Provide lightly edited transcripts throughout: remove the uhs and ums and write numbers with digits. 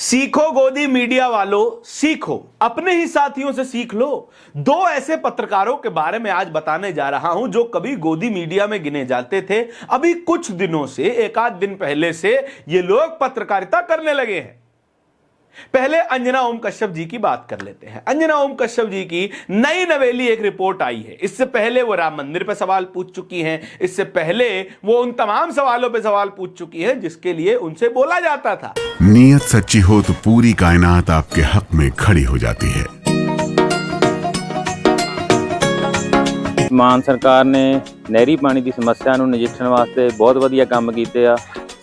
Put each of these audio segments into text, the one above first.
सीखो गोदी मीडिया वालों, सीखो, अपने ही साथियों से सीख लो। दो ऐसे पत्रकारों के बारे में आज बताने जा रहा हूं जो कभी गोदी मीडिया में गिने जाते थे, अभी कुछ दिनों से, एक आध दिन पहले से ये लोग पत्रकारिता करने लगे हैं। पहले अंजना ओम कश्यप जी की बात कर लेते हैं। अंजना ओम कश्यप जी की नई नवेली एक रिपोर्ट आई है। इससे पहले वो राम मंदिर पे सवाल पूछ चुकी हैं, इससे पहले वो उन तमाम सवालों पे सवाल पूछ चुकी हैं जिसके लिए उनसे बोला जाता था। नीयत सच्ची हो तो पूरी कायनात आपके हक में खड़ी हो जाती है। ਮਾਨ ਸਰਕਾਰ ਨੇ ਨਹਿਰੀ ਪਾਣੀ ਦੀ ਸਮੱਸਿਆ ਨੂੰ ਨਜਿੱਠਣ ਵਾਸਤੇ ਬਹੁਤ ਵਧੀਆ ਕੰਮ ਕੀਤੇ ਆ।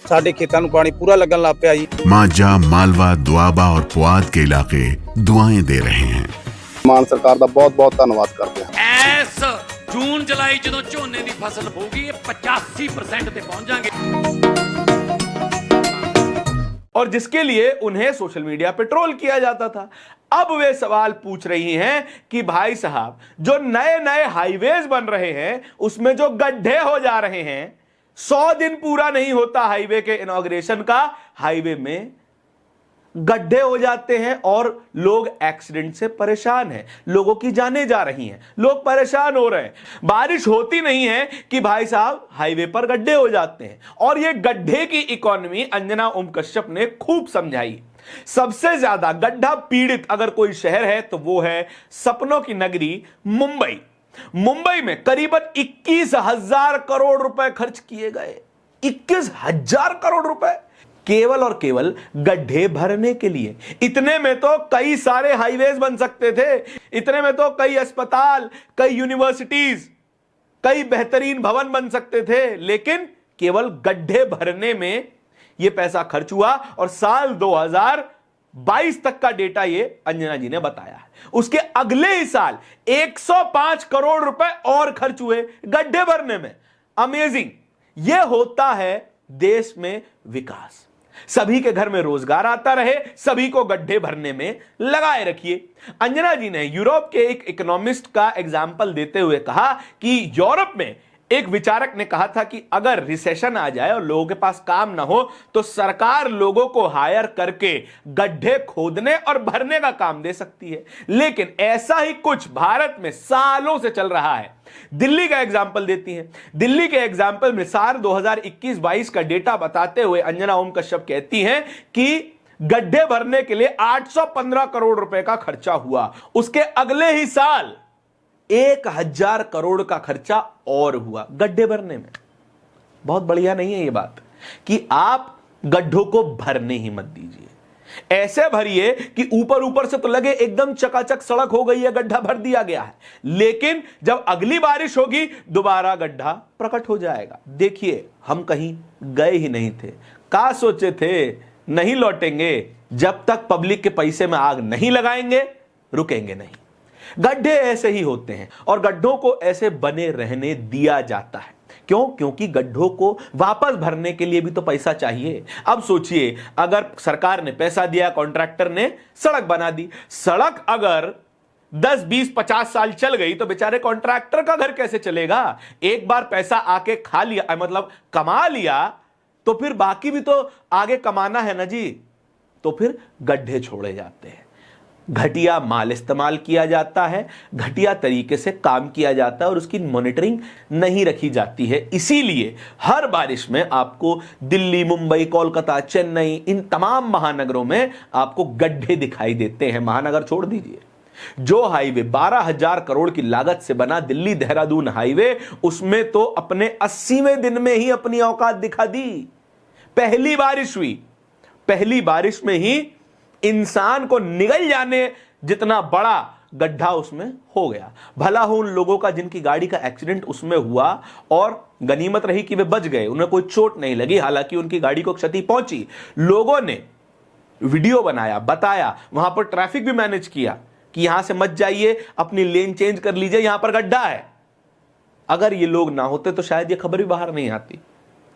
ਸਾਡੇ ਖੇਤਾਂ ਨੂੰ ਪਾਣੀ ਪੂਰਾ ਲੱਗਣ ਲੱਗ ਪਿਆ ਜੀ। माजा, मालवा, दुआबा और पुआध के इलाके दुआएं दे रहे हैं। ਮਾਨ ਸਰਕਾਰ ਦਾ ਬਹੁਤ-ਬਹੁਤ ਧੰਨਵਾਦ ਕਰਦੇ ਹਾਂ। ਐਸ ਜੂਨ ਜੁਲਾਈ ਜਦੋਂ ਝੋਨੇ ਦੀ ਫਸਲ ਹੋਊਗੀ ਇਹ 85% ਤੇ पहुंच जाएंगे। और जिसके लिए उन्हें सोशल मीडिया पे ट्रोल किया जाता था। अब वे सवाल पूछ रही हैं कि भाई साहब, जो नए नए हाईवेज बन रहे हैं उसमें जो गड्ढे हो जा रहे हैं, 100 दिन पूरा नहीं होता हाईवे के इनॉग्रेशन का, हाईवे में गड्ढे हो जाते हैं और लोग एक्सीडेंट से परेशान हैं, लोगों की जानें जा रही हैं, लोग परेशान हो रहे हैं। बारिश होती नहीं है कि भाई साहब हाईवे पर गड्ढे हो जाते हैं। और ये गड्ढे की इकोनॉमी अंजना ओम कश्यप ने खूब समझाई। सबसे ज्यादा गड्ढा पीड़ित अगर कोई शहर है तो वो है सपनों की नगरी मुंबई। मुंबई में करीबन 21,000 करोड़ रुपए खर्च किए गए। 21,000 करोड़ रुपए केवल और केवल गड्ढे भरने के लिए। इतने में तो कई सारे हाईवेज बन सकते थे, इतने में तो कई अस्पताल, कई यूनिवर्सिटीज, कई बेहतरीन भवन बन सकते थे, लेकिन केवल गड्ढे भरने में यह पैसा खर्च हुआ। और साल 2022 तक का डेटा ये अंजना जी ने बताया है। उसके अगले ही साल 105 करोड़ रुपए और खर्च हुए गड्ढे भरने में। अमेजिंग! यह होता है देश में विकास। सभी के घर में रोजगार आता रहे, सभी को गड्ढे भरने में लगाए रखिए। अंजना जी ने यूरोप के एक इकोनॉमिस्ट का एग्जाम्पल देते हुए कहा कि यूरोप में एक विचारक ने कहा था कि अगर रिसेशन आ जाए और लोगों के पास काम ना हो तो सरकार लोगों को हायर करके गड्ढे खोदने और भरने का काम दे सकती है। लेकिन ऐसा ही कुछ भारत में सालों से चल रहा है। दिल्ली का एग्जाम्पल देती हैं। दिल्ली के एग्जाम्पल में साल 2021-22 का डेटा बताते हुए अंजना ओम कश्यप कहती हैं कि गड्ढे भरने के लिए 815 करोड़ रुपए का खर्चा हुआ। उसके अगले ही साल 1,000 करोड़ का खर्चा और हुआ गड्ढे भरने में। बहुत बढ़िया नहीं है यह बात कि आप गड्ढों को भरने ही मत दीजिए। ऐसे भरिए कि ऊपर ऊपर से तो लगे एकदम चकाचक सड़क हो गई है, गड्ढा भर दिया गया है, लेकिन जब अगली बारिश होगी दोबारा गड्ढा प्रकट हो जाएगा। देखिए, हम कहीं गए ही नहीं थे, क्या सोचे थे नहीं लौटेंगे। जब तक पब्लिक के पैसे में आग नहीं लगाएंगे रुकेंगे नहीं। गड्ढे ऐसे ही होते हैं और गड्ढों को ऐसे बने रहने दिया जाता है। क्यों? क्योंकि गड्ढों को वापस भरने के लिए भी तो पैसा चाहिए। अब सोचिए, अगर सरकार ने पैसा दिया, कॉन्ट्रैक्टर ने सड़क बना दी, सड़क अगर 10, 20, 50 साल चल गई तो बेचारे कॉन्ट्रैक्टर का घर कैसे चलेगा? एक बार पैसा आके खा लिया, मतलब कमा लिया, तो फिर बाकी भी तो आगे कमाना है ना जी। तो फिर गड्ढे छोड़े जाते हैं, घटिया माल इस्तेमाल किया जाता है, घटिया तरीके से काम किया जाता है और उसकी मॉनिटरिंग नहीं रखी जाती है। इसीलिए हर बारिश में आपको दिल्ली, मुंबई, कोलकाता, चेन्नई, इन तमाम महानगरों में आपको गड्ढे दिखाई देते हैं। महानगर छोड़ दीजिए, जो हाईवे 12,000 करोड़ की लागत से बना दिल्ली देहरादून हाईवे, उसमें तो अपने 80वें दिन में ही अपनी औकात दिखा दी। पहली बारिश हुई, पहली बारिश में ही इंसान को निगल जाने जितना बड़ा गड्ढा उसमें हो गया। भला हो उन लोगों का जिनकी गाड़ी का एक्सीडेंट उसमें हुआ और गनीमत रही कि वे बच गए, उन्हें कोई चोट नहीं लगी, हालांकि उनकी गाड़ी को क्षति पहुंची। लोगों ने वीडियो बनाया, बताया, वहां पर ट्रैफिक भी मैनेज किया कि यहां से मत जाइए, अपनी लेन चेंज कर लीजिए, यहां पर गड्ढा है। अगर ये लोग ना होते तो शायद ये खबर भी बाहर नहीं आती,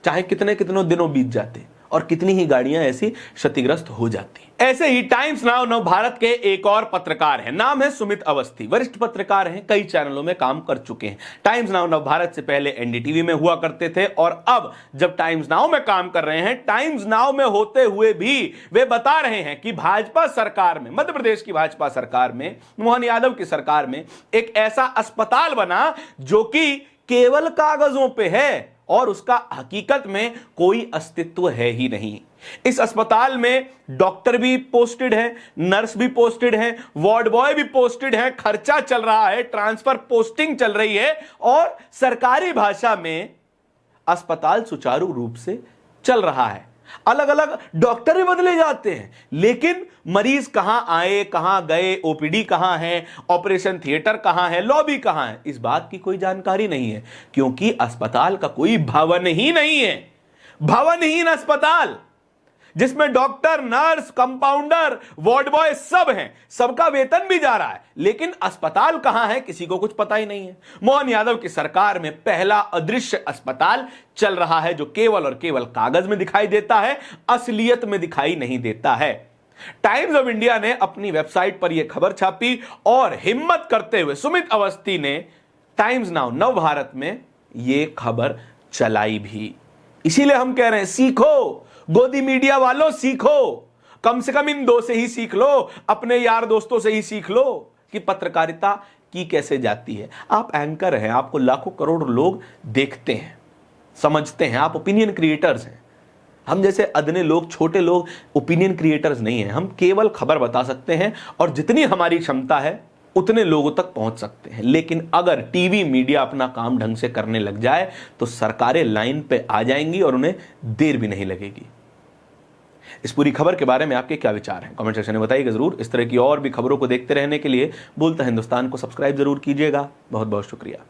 चाहे कितने कितनों दिनों बीत जाते और कितनी ही गाड़ियां ऐसी क्षतिग्रस्त हो जाती। ऐसे ही टाइम्स नाउ नव भारत के एक और पत्रकार हैं, नाम है सुमित अवस्थी, वरिष्ठ पत्रकार हैं, कई चैनलों में काम कर चुके हैं। टाइम्स नाउ नव भारत से पहले एनडीटीवी में हुआ करते थे और अब जब टाइम्स नाउ में काम कर रहे हैं, टाइम्स नाउ में होते हुए भी वे बता रहे हैं कि भाजपा सरकार में, मध्य प्रदेश की भाजपा सरकार में, मोहन यादव की सरकार में एक ऐसा अस्पताल बना जो कि केवल कागजों पे है और उसका हकीकत में कोई अस्तित्व है ही नहीं। इस अस्पताल में डॉक्टर भी पोस्टेड है, नर्स भी पोस्टेड है, वार्ड बॉय भी पोस्टेड है, खर्चा चल रहा है, ट्रांसफर पोस्टिंग चल रही है और सरकारी भाषा में अस्पताल सुचारू रूप से चल रहा है। अलग अलग डॉक्टर भी बदले जाते हैं, लेकिन मरीज कहां आए, कहां गए, ओपीडी कहां है, ऑपरेशन थिएटर कहां है, लॉबी कहां है, इस बात की कोई जानकारी नहीं है, क्योंकि अस्पताल का कोई भवन ही नहीं है। भवनहीन अस्पताल जिसमें doctor, nurse, compounder, ward boy सब हैं, सबका वेतन भी जा रहा है, लेकिन अस्पताल कहां है किसी को कुछ पता ही नहीं है। मोहन यादव की सरकार में पहला अदृश्य अस्पताल चल रहा है जो केवल और केवल कागज में दिखाई देता है, असलियत में दिखाई नहीं देता है। टाइम्स ऑफ इंडिया ने अपनी वेबसाइट पर यह खबर छापी और हिम्मत करते हुए सुमित अवस्थी ने टाइम्स नाउ नव भारत में यह खबर चलाई भी। इसीलिए हम कह रहे हैं, सीखो गोदी मीडिया वालों, सीखो, कम से कम इन दो से ही सीख लो, अपने यार दोस्तों से ही सीख लो कि पत्रकारिता की कैसे जाती है। आप एंकर हैं, आपको लाखों करोड़ लोग देखते हैं, समझते हैं, आप ओपिनियन क्रिएटर्स हैं। हम जैसे अदने लोग, छोटे लोग ओपिनियन क्रिएटर्स नहीं हैं। हम केवल खबर बता सकते हैं और जितनी हमारी क्षमता है उतने लोगों तक पहुंच सकते हैं। लेकिन अगर टीवी मीडिया अपना काम ढंग से करने लग जाए तो सरकारें लाइन पे आ जाएंगी और उन्हें देर भी नहीं लगेगी। इस पूरी खबर के बारे में आपके क्या विचार हैं, कमेंट सेक्शन में बताइएगा जरूर। इस तरह की और भी खबरों को देखते रहने के लिए बोलता हिंदुस्तान को सब्सक्राइब जरूर कीजिएगा। बहुत बहुत शुक्रिया।